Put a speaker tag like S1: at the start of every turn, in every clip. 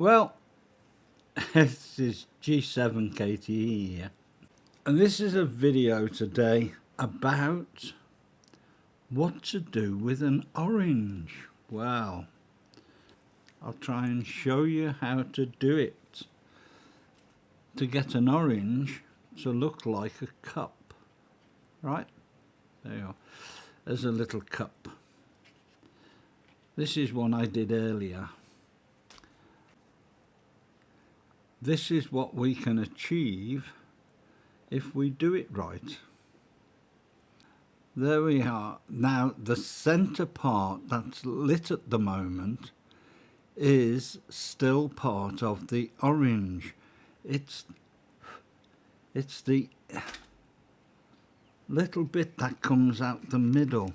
S1: Well, this is G7KTE here, and this is a video today about what to do with an orange. Well, I'll try and show you how to do it to get an orange to look like a cup. Right, there you are. There's a little cup. This is one I did earlier. This is what we can achieve if we do it right. There we are. Now the centre part that's lit at the moment is still part of the orange. It's the little bit that comes out the middle.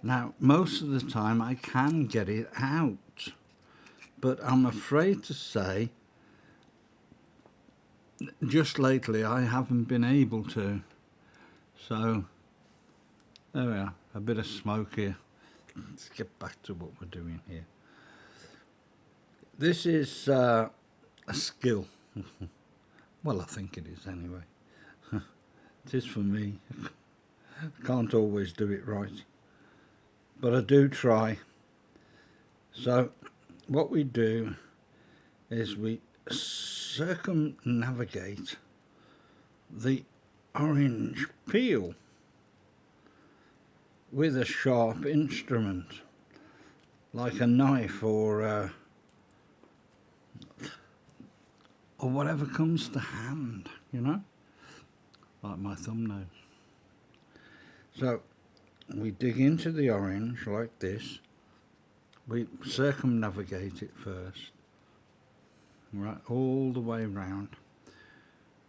S1: Now most of the time I can get it out, but I'm afraid to say just lately I haven't been able to. So there we are, a bit of smoke here. Let's get back to what we're doing here. This is a skill. Well, I think it is anyway. It is for me. Can't always do it right, but I do try. So what we do is we circumnavigate the orange peel with a sharp instrument like a knife or whatever comes to hand, you know, like my thumbnail. So we dig into the orange like this. We circumnavigate it first, right, all the way round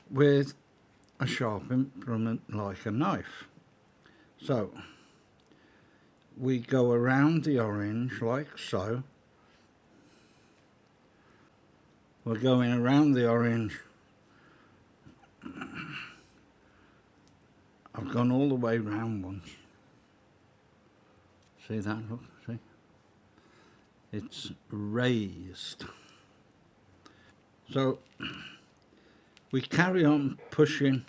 S1: with a sharp implement like a knife. So we go around the orange like so. We're going around the orange. I've gone all the way round once. See that? Look, see? It's raised. So we carry on pushing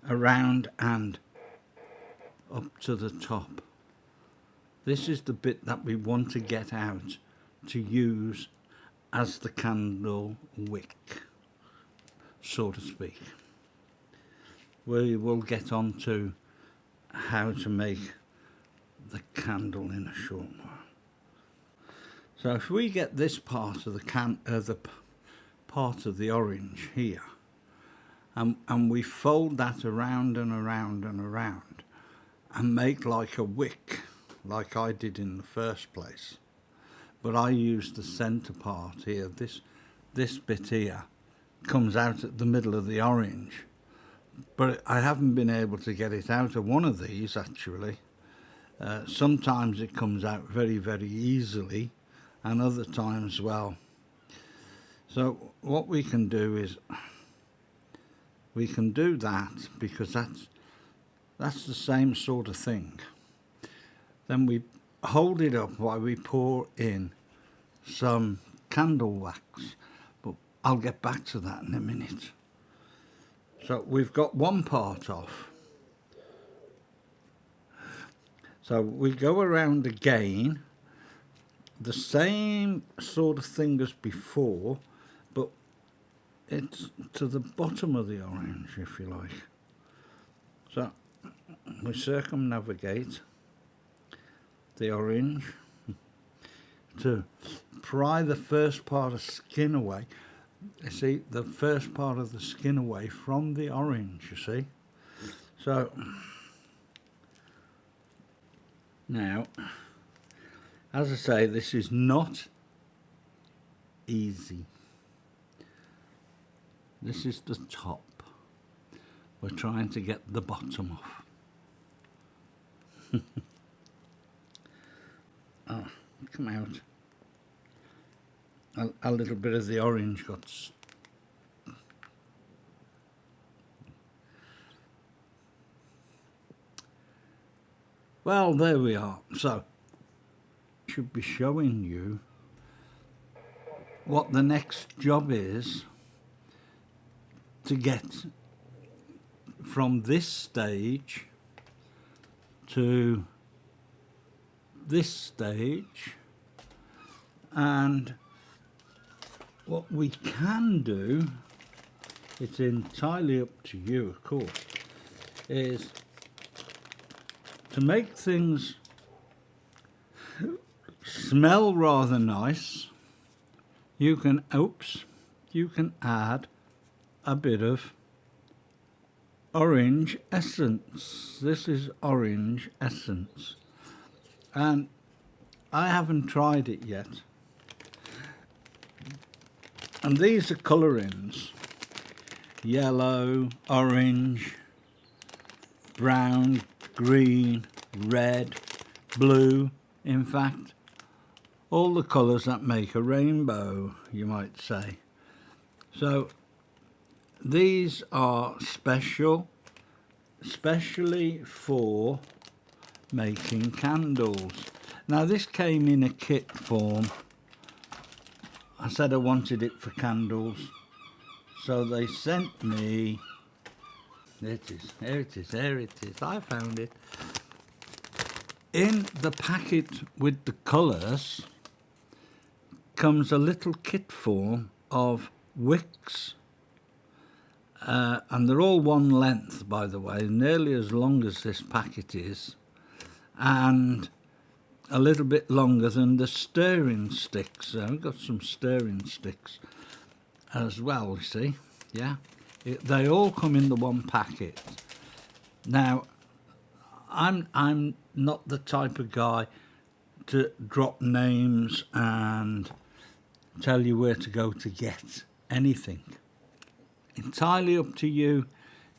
S1: around and up to the top. This is the bit that we want to get out to use as the candle wick, so to speak. We will get on to how to make the candle in a short while. So if we get this part of the part of the orange here, and we fold that around and around and around, and make like a wick, like I did in the first place, but I used the centre part here. This bit here comes out at the middle of the orange, but I haven't been able to get it out of one of these actually. Sometimes it comes out very, very easily, and other times, well. So what we can do is we can do that, because that's the same sort of thing. Then we hold it up while we pour in some candle wax, but I'll get back to that in a minute. So we've got one part off. So we go around again, the same sort of thing as before, but it's to the bottom of the orange, if you like. So we circumnavigate the orange to pry the first part of skin away. You see, the first part of the skin away from the orange, you see. So now, as I say, this is not easy. This is the top. We're trying to get the bottom off. Oh, come out. A little bit of the orange got well, there we are. So should be showing you what the next job is to get from this stage to this stage. And what we can do, it's entirely up to you of course, is to make things smell rather nice. You can add a bit of orange essence. This is orange essence, and I haven't tried it yet. And these are colourings: yellow, orange, brown, green, red, blue. In fact, all the colours that make a rainbow, you might say. So these are specially for making candles. Now this came in a kit form. I said I wanted it for candles, so they sent me, there it is, I found it. In the packet with the colours comes a little kit form of wicks, and they're all one length, by the way, nearly as long as this packet is, and a little bit longer than the stirring sticks. I've got some stirring sticks as well, you see. Yeah, they all come in the one packet. Now, I'm not the type of guy to drop names and tell you where to go to get anything. Entirely up to you.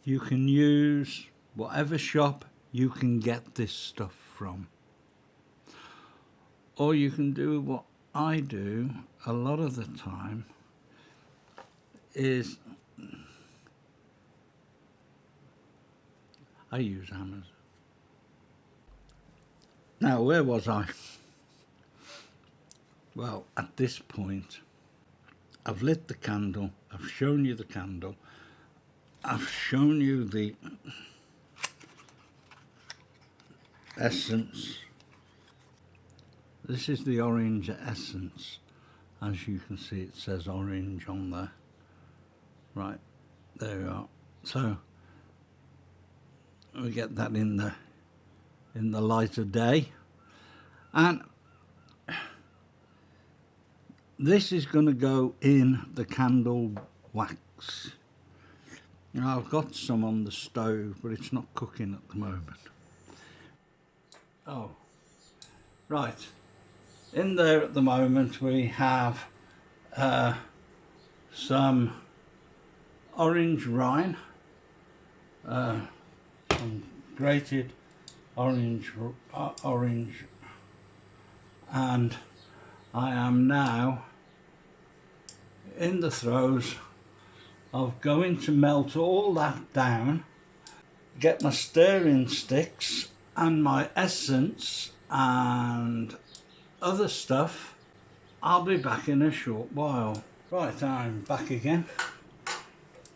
S1: You can use whatever shop you can get this stuff from. Or you can do what I do a lot of the time, is I use Amazon. Now, where was I? Well, at this point, I've lit the candle, I've shown you the candle, I've shown you the essence. This is the orange essence. As you can see, it says orange on there. Right, there we are. So we get that in the light of day, and this is going to go in the candle wax. Now, I've got some on the stove, but it's not cooking at the moment. Oh, right. In there at the moment we have some orange rind, some grated orange, and I am now in the throes of going to melt all that down, get my stirring sticks and my essence and other stuff. I'll be back in a short while. Right, I'm back again.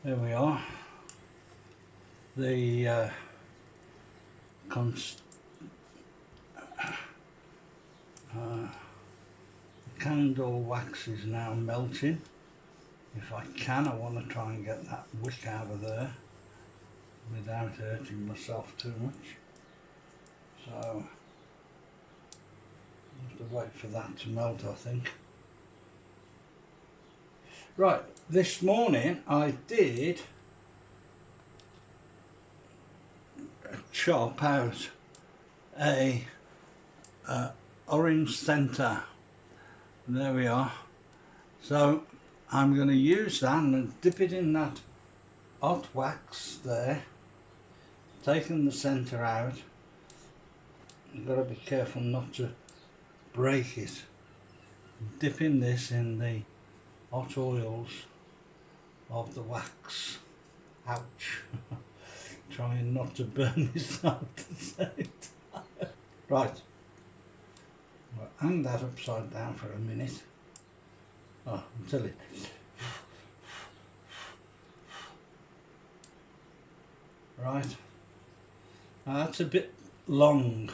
S1: There we are. The candle wax is now melting. If I can, I want to try and get that wick out of there without hurting myself too much. So I'll have to wait for that to melt, I think. Right, this morning I did chop out a orange centre. There we are. So I'm going to use that and dip it in that hot wax there, taking the centre out. You've got to be careful not to break it. Dipping this in the hot oils of the wax. Ouch. Trying not to burn myself at the same time. Right. We'll hang that upside down for a minute. until it. Right, now that's a bit long,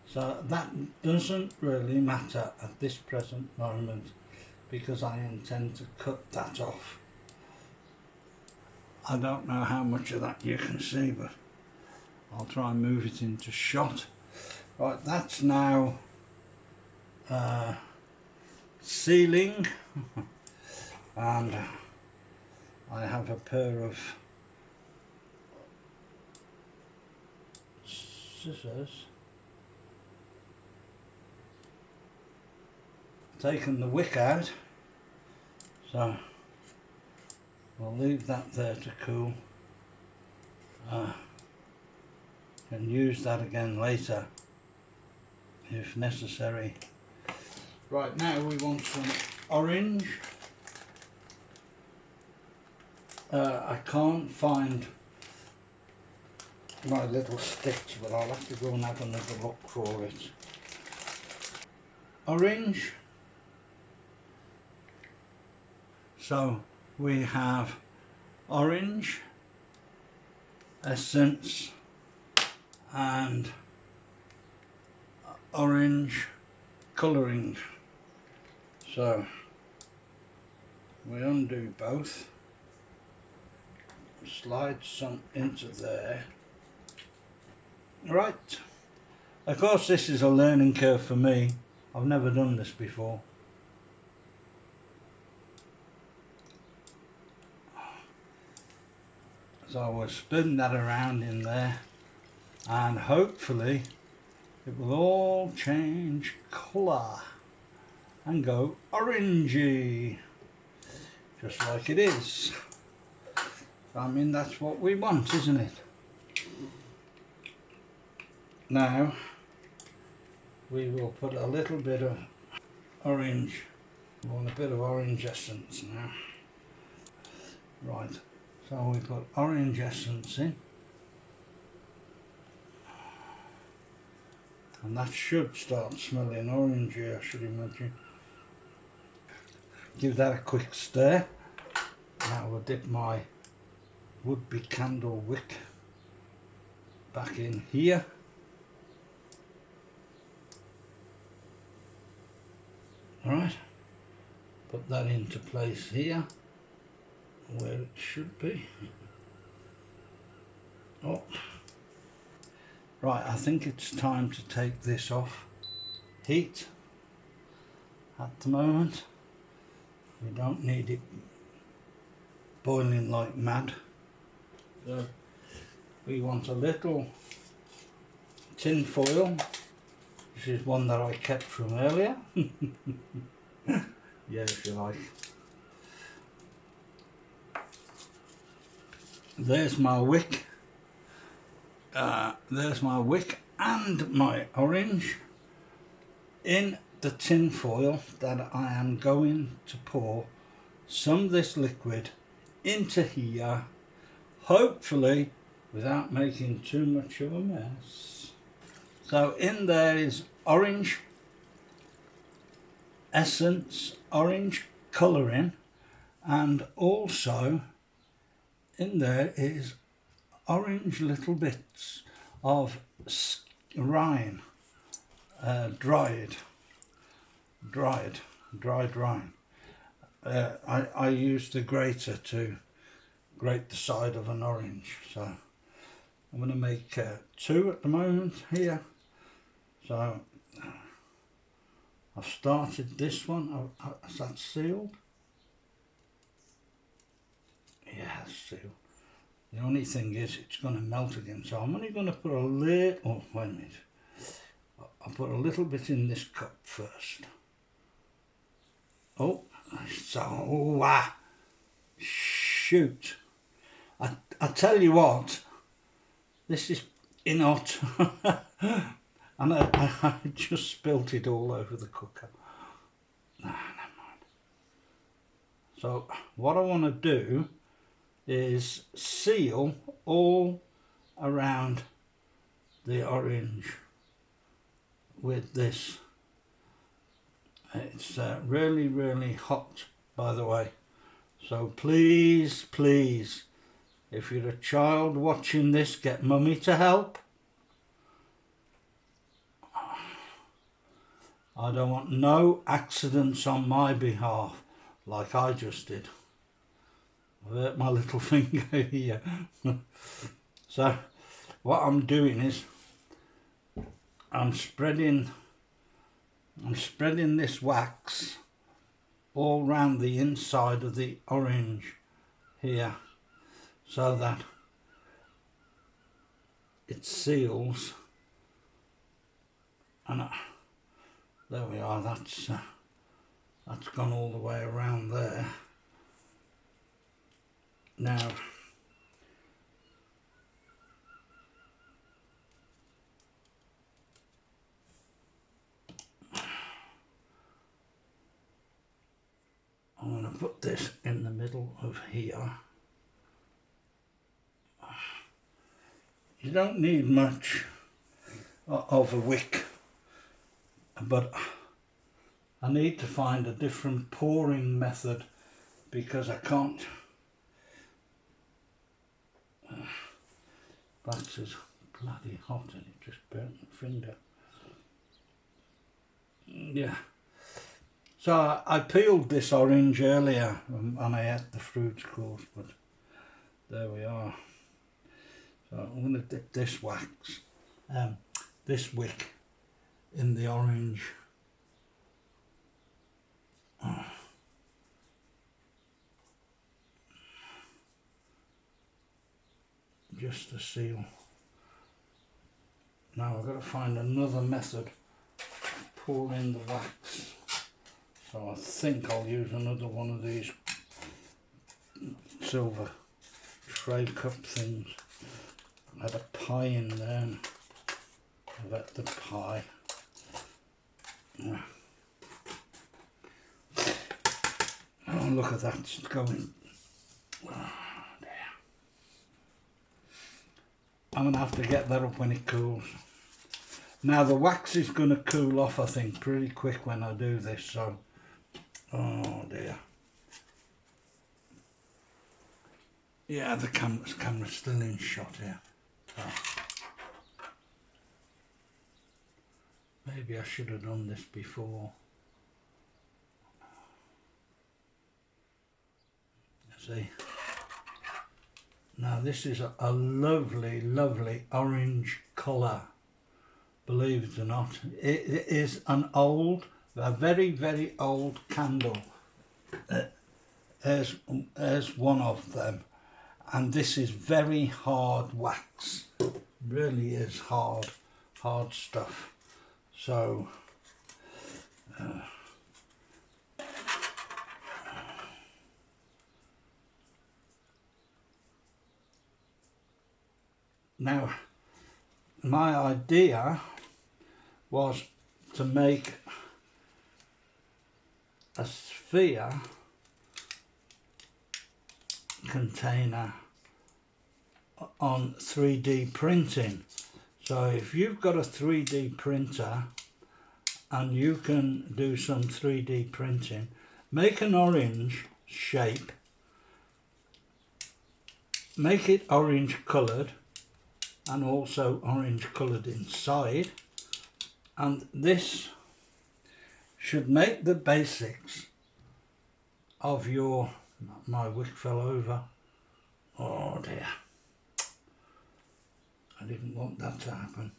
S1: so that doesn't really matter at this present moment because I intend to cut that off. I don't know how much of that you can see, but I'll try and move it into shot. Right, that's now sealing, and I have a pair of scissors. Taken the wick out, so we'll leave that there to cool. Can use that again later if necessary. Right, now we want some orange. I can't find my little sticks, but I'll have to go and have another look for it. Orange. So we have orange essence and orange colouring. So we undo both, slide some into there. Right, of course this is a learning curve for me. I've never done this before. So we'll spin that around in there and hopefully it will all change colour and go orangey, just like it is. I mean, that's what we want, isn't it? Now we will put a little bit of orange, we want a bit of orange essence now. Right, so we put orange essence in, and that should start smelling orangey, I should imagine. Give that a quick stir. Now we'll dip my would-be candle wick back in here. Alright, put that into place here where it should be. Oh, right, I think it's time to take this off heat at the moment. We don't need it boiling like mad. So we want a little tin foil. This is one that I kept from earlier. Yeah, if you like. There's my wick. There's my wick and my orange in the tin foil that I am going to pour some of this liquid into here, hopefully without making too much of a mess. So in there is orange essence, orange colouring, and also in there is orange little bits of rind, dried rind. I used the grater to grate the side of an orange, so I'm going to make 2 at the moment here. So I've started this one. Is that sealed? Yeah, it's sealed. The only thing is it's going to melt again, so I'm only going to put a little, oh wait a minute, I'll put a little bit in this cup first. Oh, so, shoot. I tell you what, this is hot. And I just spilt it all over the cooker. Nah, never mind. So what I want to do is seal all around the orange with this It's really, really hot, by the way. So please, please, if you're a child watching this, get mummy to help. I don't want no accidents on my behalf, like I just did. I've hurt my little finger here. So what I'm doing is I'm spreading this wax all round the inside of the orange here, so that it seals. And there we are. That's gone all the way around there. Now I'm going to put this in the middle of here. You don't need much of a wick, but I need to find a different pouring method because I can't. Wax is bloody hot and it just burnt my finger. Yeah. So I peeled this orange earlier and I ate the fruit, of course, but there we are. So I'm going to dip this wax, this wick, in the orange. Just to seal. Now I've got to find another method of pouring the wax. So I think I'll use another one of these silver tray cup things. I had a pie in there and I've had the pie. Oh, look at that, it's going. Oh, dear. I'm going to have to get that up when it cools. Now the wax is going to cool off, I think, pretty quick when I do this, so. Oh dear. Yeah, the camera's still in shot here. So. Maybe I should have done this before. See? Now this is a lovely, lovely orange colour. Believe it or not. It is a very, very old candle. Here's one of them. And this is very hard wax. Really is hard stuff. So now my idea was to make a sphere container on 3D printing. So if you've got a 3D printer and you can do some 3D printing, make an orange shape, make it orange coloured and also orange coloured inside, and this should make the basics of your. My wick fell over. Oh dear. I didn't want that to happen.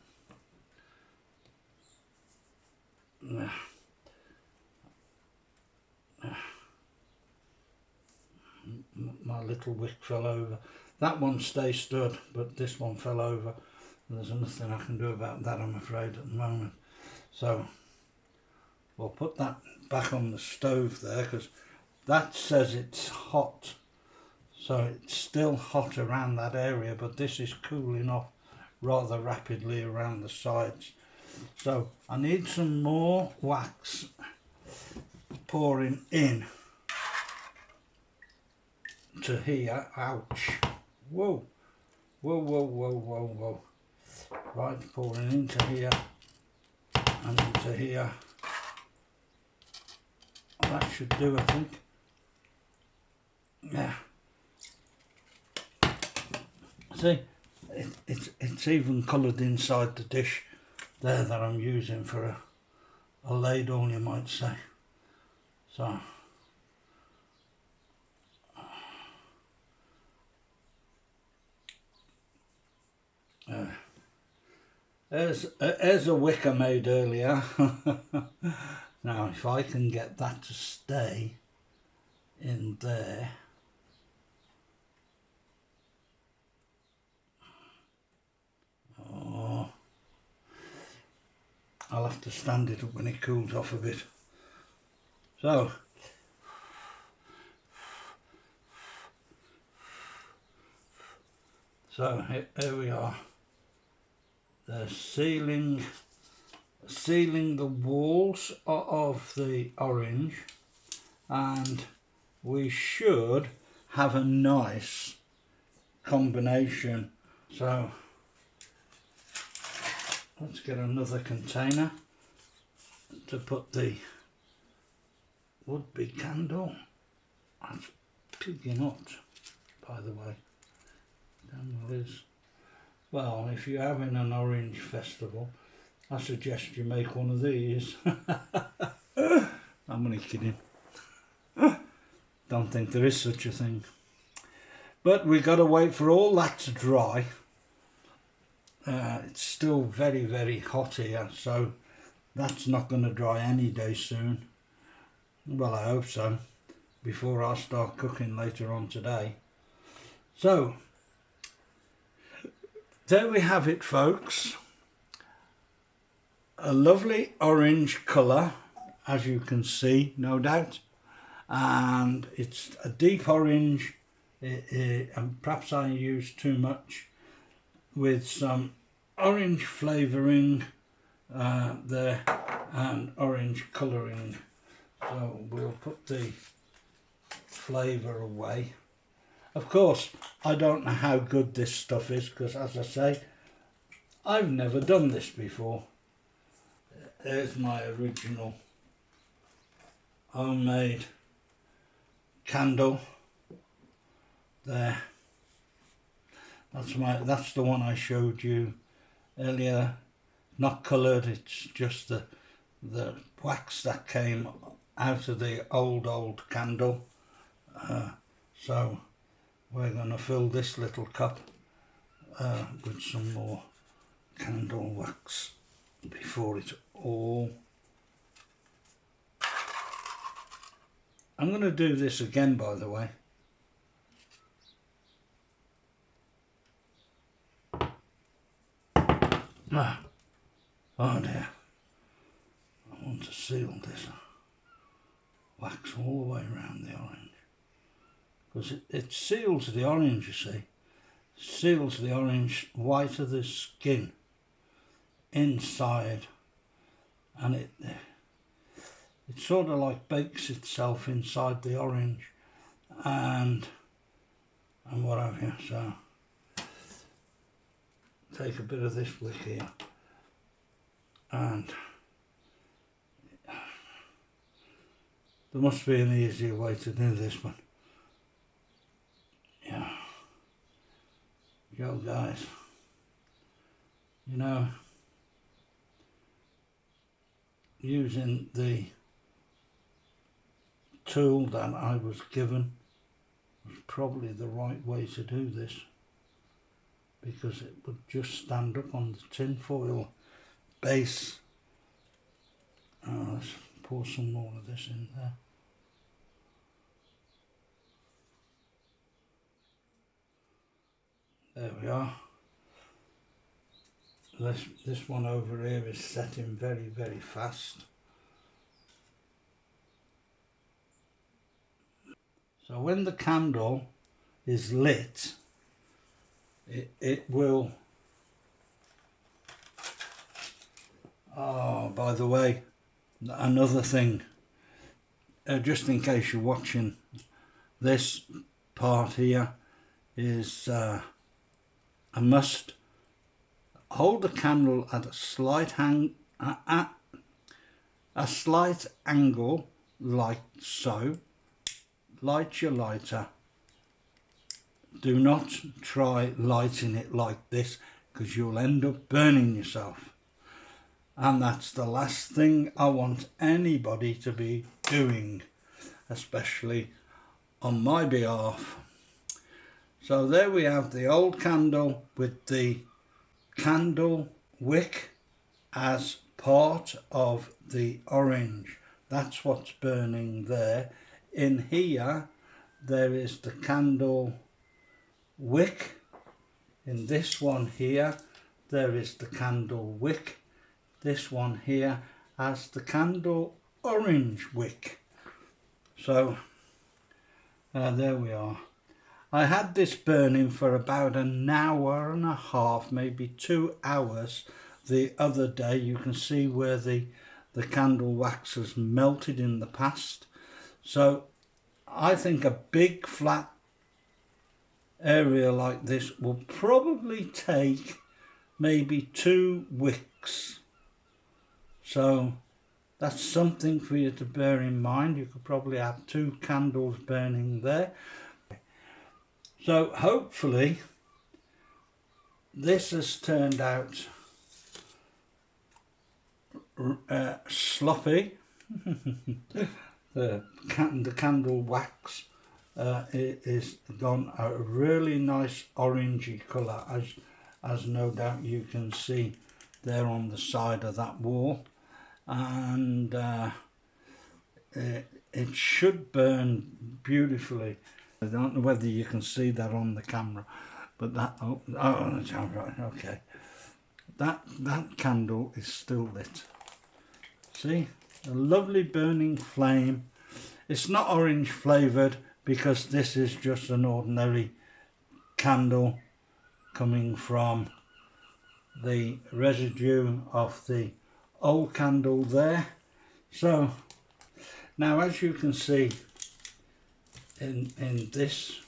S1: My little wick fell over. That one stays stood, but this one fell over. There's nothing I can do about that, I'm afraid, at the moment. So we'll put that back on the stove there, because that says it's hot. So it's still hot around that area, but this is cooling off rather rapidly around the sides. So I need some more wax pouring in to here. Ouch. Whoa. Whoa, whoa, whoa, whoa, whoa. Right, pouring into here and into here. should do, I think. Yeah. See, it's even coloured inside the dish there that I'm using for a ladle, you might say. So there's a wick I made earlier. Now if I can get that to stay in there, oh, I'll have to stand it up when it cools off a bit. So here we are. They're sealing the walls of the orange, and we should have a nice combination. So let's get another container to put the would-be candle. That's picking up, by the way. Damn well is. Well, if you're having an orange festival, I suggest you make one of these. I'm only kidding. Don't think there is such a thing. But we've got to wait for all that to dry. It's still very, very hot here, so that's not going to dry any day soon. Well, I hope so, before I start cooking later on today. So there we have it, folks. A lovely orange colour, as you can see, no doubt. And it's a deep orange, and perhaps I used too much, with some orange flavouring there and orange colouring. So we'll put the flavour away. Of course, I don't know how good this stuff is, because as I say, I've never done this before. There's my original homemade candle there. That's the one I showed you earlier. Not coloured, it's just the wax that came out of the old candle. So we're going to fill this little cup with some more candle wax before it's all. I'm going to do this again, by the way. Oh dear, I want to seal this wax all the way around the orange, because it seals the orange, you see. Seals the orange white of the skin inside, and it sort of like bakes itself inside the orange and what have you. So take a bit of this wick here, and there must be an easier way to do this one. Yeah, go guys, you know, using the tool that I was given was probably the right way to do this, because it would just stand up on the tin foil base. Let's pour some more of this in there. There we are. This one over here is setting very, very fast. So when the candle is lit, it will. Oh, by the way, another thing, just in case you're watching, this part here is I must hold the candle at a slight angle like so. Light your lighter. Do not try lighting it like this, because you'll end up burning yourself. And that's the last thing I want anybody to be doing, especially on my behalf. So there we have the old candle with the candle wick as part of the orange. That's what's burning there. In here there is the candle wick. In this one here there is the candle wick. This one here has the candle orange wick. So there we are. I had this burning for about an hour and a half, maybe 2 hours the other day. You can see where the candle wax has melted in the past. So I think a big flat area like this will probably take maybe 2 wicks. So that's something for you to bear in mind. You could probably have 2 candles burning there. So hopefully this has turned out sloppy. the candle wax is gone a really nice orangey colour, as no doubt you can see there on the side of that wall, and it should burn beautifully. I don't know whether you can see that on the camera, but that okay, that candle is still lit. See, a lovely burning flame. It's not orange flavoured because this is just an ordinary candle coming from the residue of the old candle there. So now, as you can see in this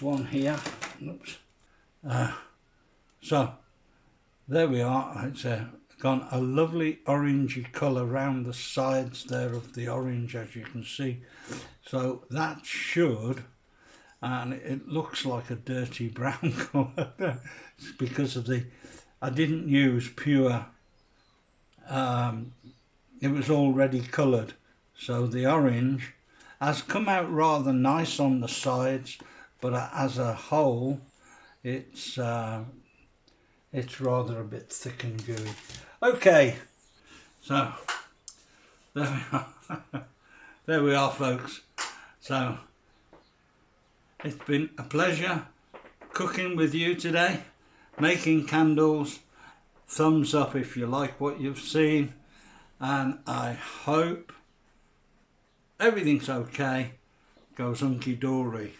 S1: one here, oops, so there we are. It's gone a lovely orangey colour around the sides there of the orange, as you can see. So that should, and it looks like a dirty brown colour because of I didn't use pure, it was already coloured, so the orange has come out rather nice on the sides, but as a whole it's rather a bit thick and gooey. Okay, so there we are. There we are, folks. So it's been a pleasure cooking with you today, making candles. Thumbs up if you like what you've seen, and I hope everything's okay, goes hunky-dory.